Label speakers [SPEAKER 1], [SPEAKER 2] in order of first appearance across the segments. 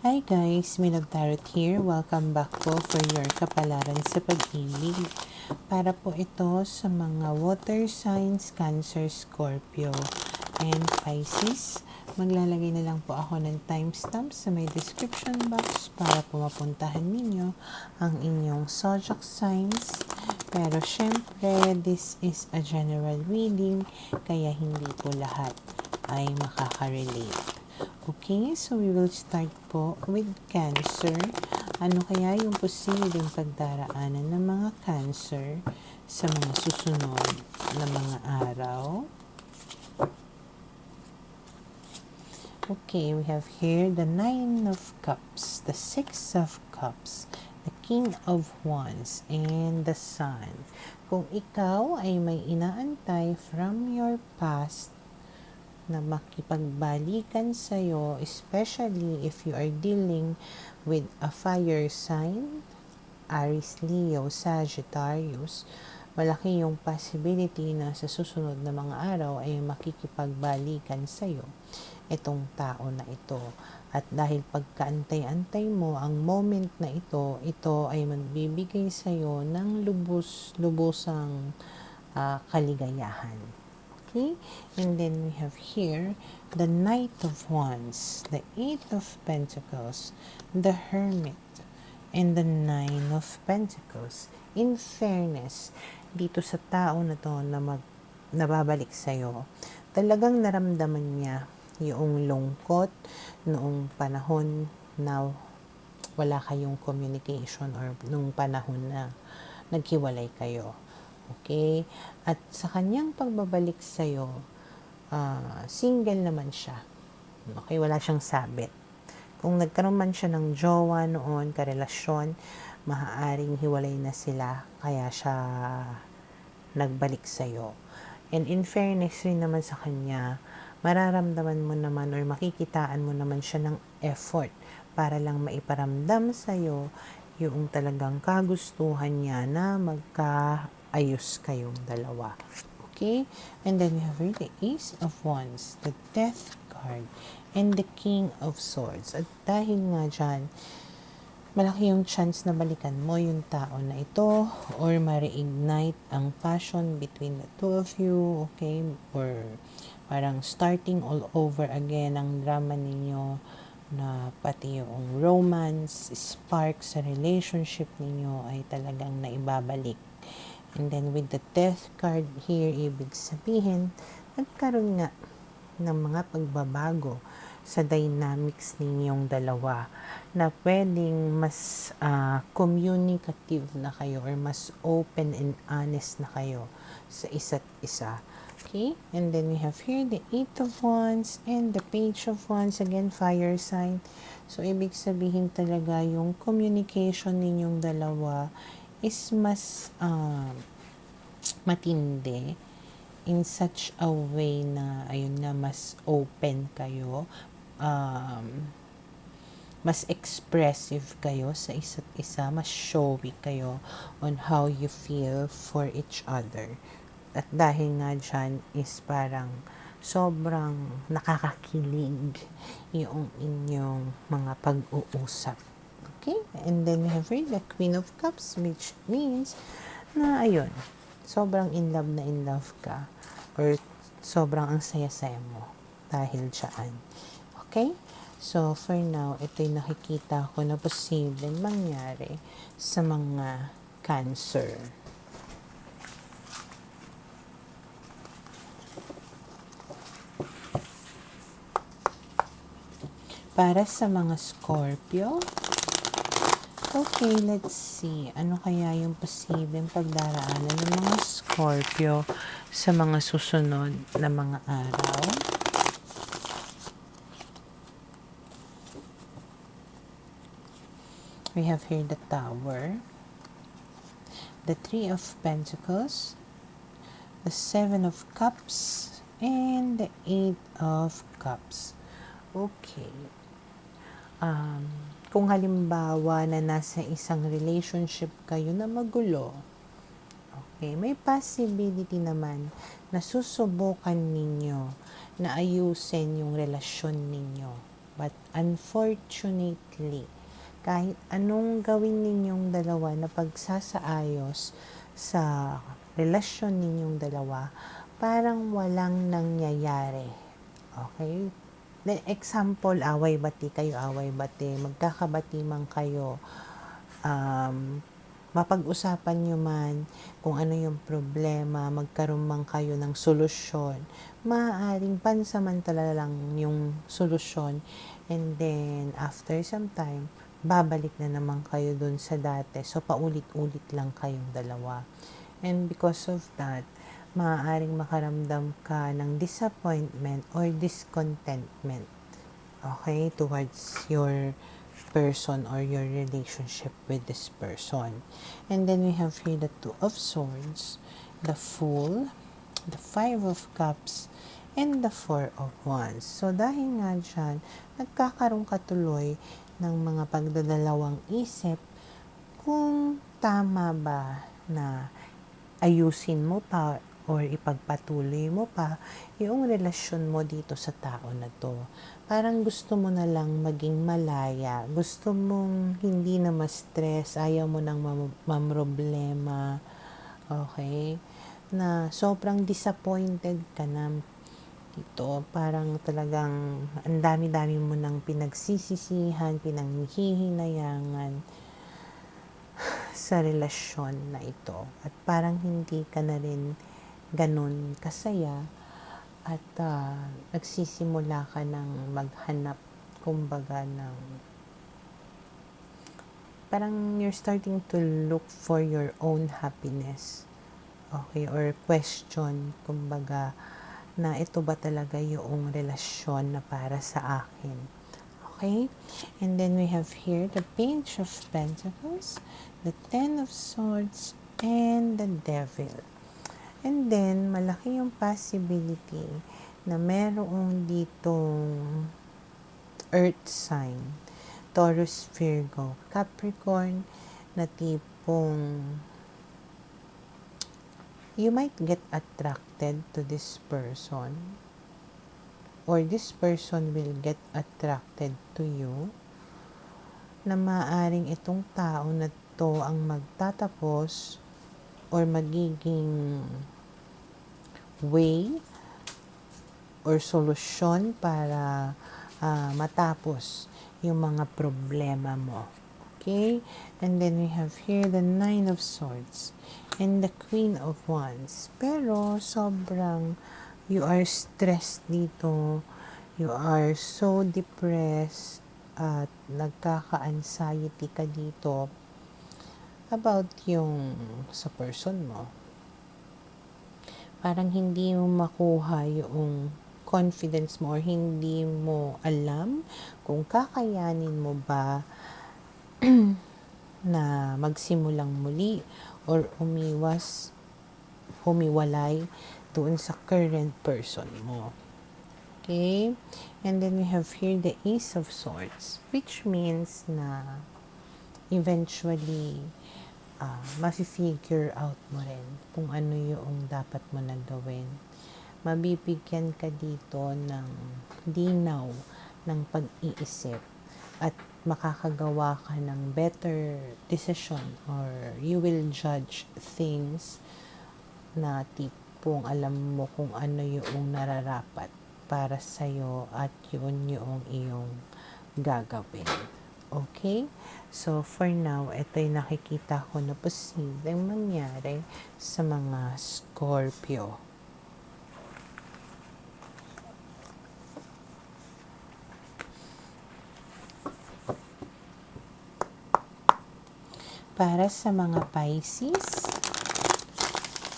[SPEAKER 1] Hi guys, Milog Tarot here. Welcome back po for your kapalaran sa pag-ibig. Para po ito sa mga water signs, Cancer, Scorpio, and Pisces. Maglalagay na lang po ako ng timestamp sa may description box para po mapuntahan ninyo ang inyong zodiac signs. Pero syempre, this is a general reading, kaya hindi po lahat ay makaka-relate. Okay, so we will start po with Cancer. Ano kaya yung posibleng pagdaraanan ng mga Cancer sa mga susunod na mga araw? Okay, we have here the Nine of Cups, the Six of Cups, the King of Wands, and the Sun. Kung ikaw ay may inaantay from your past na makipagbalikan sa'yo, especially if you are dealing with a fire sign, Aries, Leo, Sagittarius, malaki yung possibility na sa susunod na mga araw ay makikipagbalikan sa'yo itong tao na ito. At dahil pagkaantay-antay mo ang moment na ito ay magbibigay sa'yo ng lubos-lubosang kaligayahan. Okay? And then we have here the Knight of Wands, the Eight of Pentacles, the Hermit, and the Nine of Pentacles. In fairness, dito sa tao na to na nababalik sa'yo, talagang naramdaman niya yung lungkot noong panahon na wala kayong communication or nung panahon na naghiwalay kayo. Okay? At sa kanyang pagbabalik sa'yo, single naman siya. Okay? Wala siyang sabit. Kung nagkaroon man siya ng jowa noon, karelasyon, maaaring hiwalay na sila, kaya siya nagbalik sa'yo. And in fairness rin naman sa kanya, mararamdaman mo naman or makikitaan mo naman siya ng effort para lang maiparamdam sa'yo yung talagang kagustuhan niya na magkaayos kayong dalawa. Okay? And then we have here the Ace of Wands, the Death card, and the King of Swords. At dahil nga dyan, malaki yung chance na balikan mo yung tao na ito or ma-reignite ang passion between the two of you, okay? Or parang starting all over again ang drama ninyo, na pati yung romance, spark sa relationship ninyo ay talagang naibabalik. And then with the Death card here, ibig sabihin, nagkaroon nga ng mga pagbabago sa dynamics ninyong dalawa na pwedeng mas communicative na kayo or mas open and honest na kayo sa isa't isa. Okay, and then we have here the Eight of Wands and the Page of Wands, again fire sign. So ibig sabihin talaga yung communication ninyong dalawa is mas matindi in such a way na ayun nga, mas open kayo, mas expressive kayo sa isa't isa, mas showy kayo on how you feel for each other. At dahil nga dyan is parang sobrang nakakakilig yung inyong mga pag-uusap. Okay? And then we have here the Queen of Cups, which means na ayun, sobrang in love ka or sobrang ang saya-saya mo dahil dyan. Okay? So, for now, ito'y nakikita ko na posibleng mangyari sa mga Cancer. Para sa mga Scorpio, okay, let's see. Ano kaya yung posibleng pagdaraanan ng mga Scorpio sa mga susunod na mga araw? We have here the Tower, the Three of Pentacles, the Seven of Cups, and the Eight of Cups. Okay. Kung halimbawa na nasa isang relationship kayo na magulo, okay, may possibility naman na susubukan ninyo na ayusin yung relasyon ninyo. But unfortunately, kahit anong gawin ninyong dalawa na pagsasaayos sa relasyon ninyong dalawa, parang walang nangyayari. Okay? The example, away-bati kayo, away-bati, magkakabati man kayo, mapag-usapan nyo man kung ano yung problema, magkaroon man kayo ng solusyon, maaaring pansamantala lang yung solusyon, and then after some time, babalik na naman kayo dun sa dati. So, paulit-ulit lang kayong dalawa. And because of that, maaaring makaramdam ka ng disappointment or discontentment, okay, towards your person or your relationship with this person. And then we have here the Two of Swords, the Fool, the Five of Cups, and the Four of Wands. So, dahil nga dyan, nagkakaroon ka tuloy ng mga pagdadalawang isip kung tama ba na ayusin mo pa or ipagpatuloy mo pa yung relasyon mo dito sa tao na to. Parang gusto mo na lang maging malaya. Gusto mong hindi na ma-stress. Ayaw mo nang mamroblema. Okay? Na sobrang disappointed ka na dito. Parang talagang ang dami-dami mo nang pinagsisisihan, pinanghihinayangan sa relasyon na ito. At parang hindi ka na rin ganun kasaya at nagsisimula ka ng maghanap, kumbaga, ng parang you're starting to look for your own happiness. Okay? Or question, kumbaga, na ito ba talaga yung relasyon na para sa akin. Okay? And then we have here the Page of Pentacles, the Ten of Swords, and the Devil. And then, malaki yung possibility na merong ditong earth sign, Taurus, Virgo, Capricorn, na tipong you might get attracted to this person or this person will get attracted to you, na maaring itong tao na to ang magtatapos or magiging way or solusyon para matapos yung mga problema mo. Okay? And then we have here the Nine of Swords and the Queen of Wands. Pero sobrang you are stressed dito. You are so depressed at nagkaka-anxiety ka dito about yung sa person mo. Parang hindi mo makuha yung confidence mo or hindi mo alam kung kakayanin mo ba na magsimulang muli or humiwalay doon sa current person mo. Okay? And then we have here the Ace of Swords, which means na eventually mafi-figure out mo rin kung ano yung dapat mo na gawin. Mabibigyan ka dito ng linaw ng pag-iisip at makakagawa ka ng better decision or you will judge things na tipong alam mo kung ano yung nararapat para sa'yo at yun yung iyong gagawin. Okay? So, for now, ito yung nakikita ko na posibleng mangyari sa mga Scorpio. Para sa mga Pisces,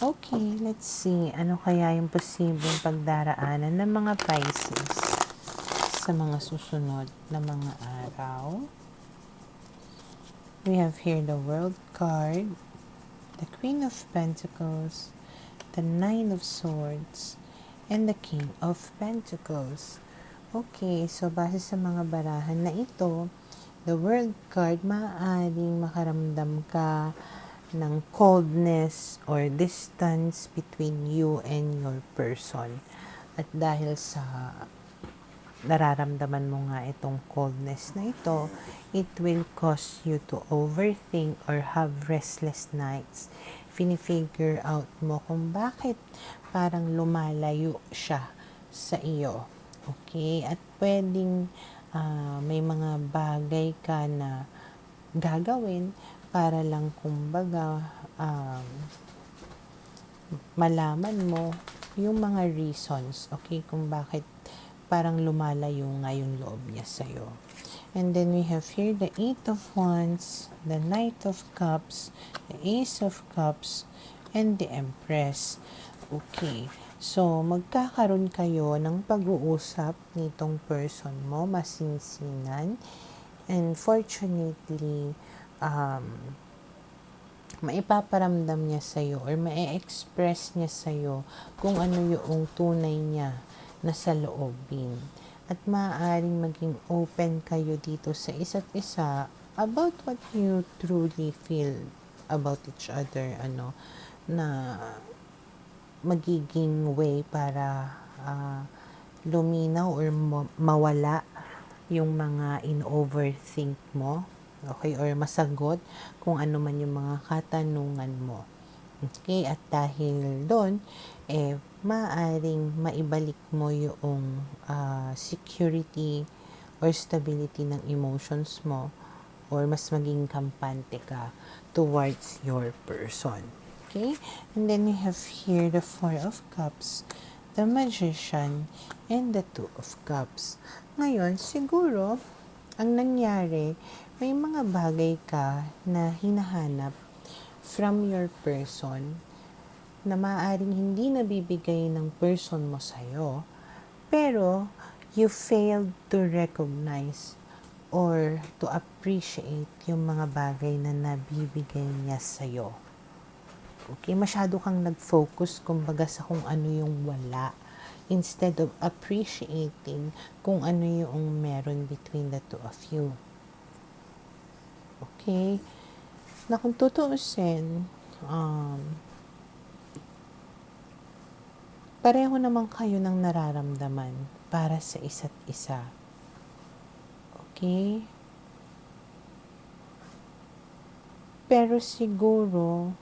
[SPEAKER 1] okay, let's see. Ano kaya yung posibleng pagdaraanan ng mga Pisces sa mga susunod na mga araw? We have here the World card, the Queen of Pentacles, the Nine of Swords, and the King of Pentacles. Okay, so base sa mga barahan na ito, the World card, maaaring makaramdam ka ng coldness or distance between you and your person. At dahil sa nararamdaman mo nga itong coldness na ito, it will cause you to overthink or have restless nights. Fini-figure out mo kung bakit parang lumalayo siya sa iyo. Okay? At pwedeng may mga bagay ka na gagawin para lang kumbaga malaman mo yung mga reasons, okay, kung bakit parang lumalayo nga yung loob niya sa'yo. And then we have here the 8 of Wands, the Knight of Cups, the Ace of Cups, and the Empress. Okay, so magkakaroon kayo ng pag-uusap nitong person mo, masinsinan. And fortunately, maipaparamdam niya sa'yo or ma-express niya sa'yo kung ano yung tunay niya na saloobin. At maaaring maging open kayo dito sa isa't isa about what you truly feel about each other, na magiging way para luminaw or mawala yung mga in-overthink mo, okay, or masagot kung ano man yung mga katanungan mo. Okay, at dahil doon, maaaring maibalik mo yung security or stability ng emotions mo, or mas maging kampante ka towards your person. Okay, and then we have here the 4 of Cups, the Magician, and the 2 of Cups. Ngayon, siguro, ang nangyari, may mga bagay ka na hinahanap from your person na maaaring hindi nabibigay ng person mo sa'yo, pero you failed to recognize or to appreciate yung mga bagay na nabibigay niya sa'yo. Okay, masyado kang nag-focus kumbaga sa kung ano yung wala, instead of appreciating kung ano yung meron between the two of you. Okay? Na kung tutuusin, pareho naman kayo ng nararamdaman para sa isa't isa. Okay? Pero siguro,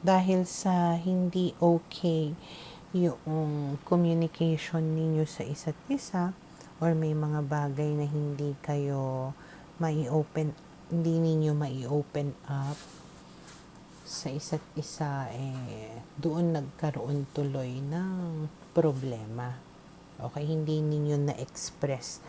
[SPEAKER 1] dahil sa hindi okay yung communication ninyo sa isa't isa, or may mga bagay na hindi ninyo mai-open up sa isa't isa, doon nagkaroon tuloy ng problema. Okay, hindi ninyo na-express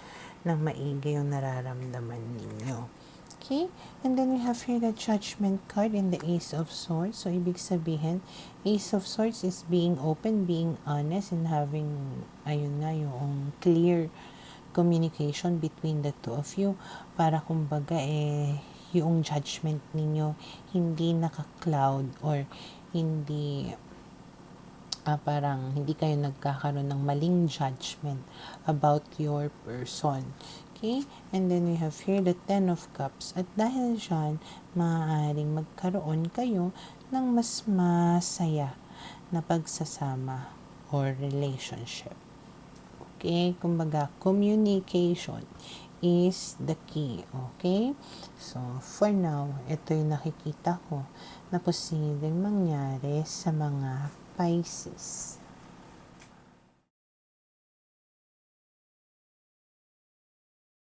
[SPEAKER 1] ng maigi yung nararamdaman ninyo. Okay, and then we have here the Judgment card and the Ace of Swords. So, ibig sabihin, Ace of Swords is being open, being honest, and having, yung clear communication between the two of you, para kumbaga, yung judgment ninyo hindi naka-cloud or hindi parang hindi kayo nagkakaroon ng maling judgment about your person. Okay? And then we have here the 10 of Cups. At dahil dyan, maaaring magkaroon kayo ng mas masaya na pagsasama or relationship. Okay? Kumbaga, communication is the key. Okay? So, for now, ito yung nakikita ko na posibleng mangyari sa mga Pisces.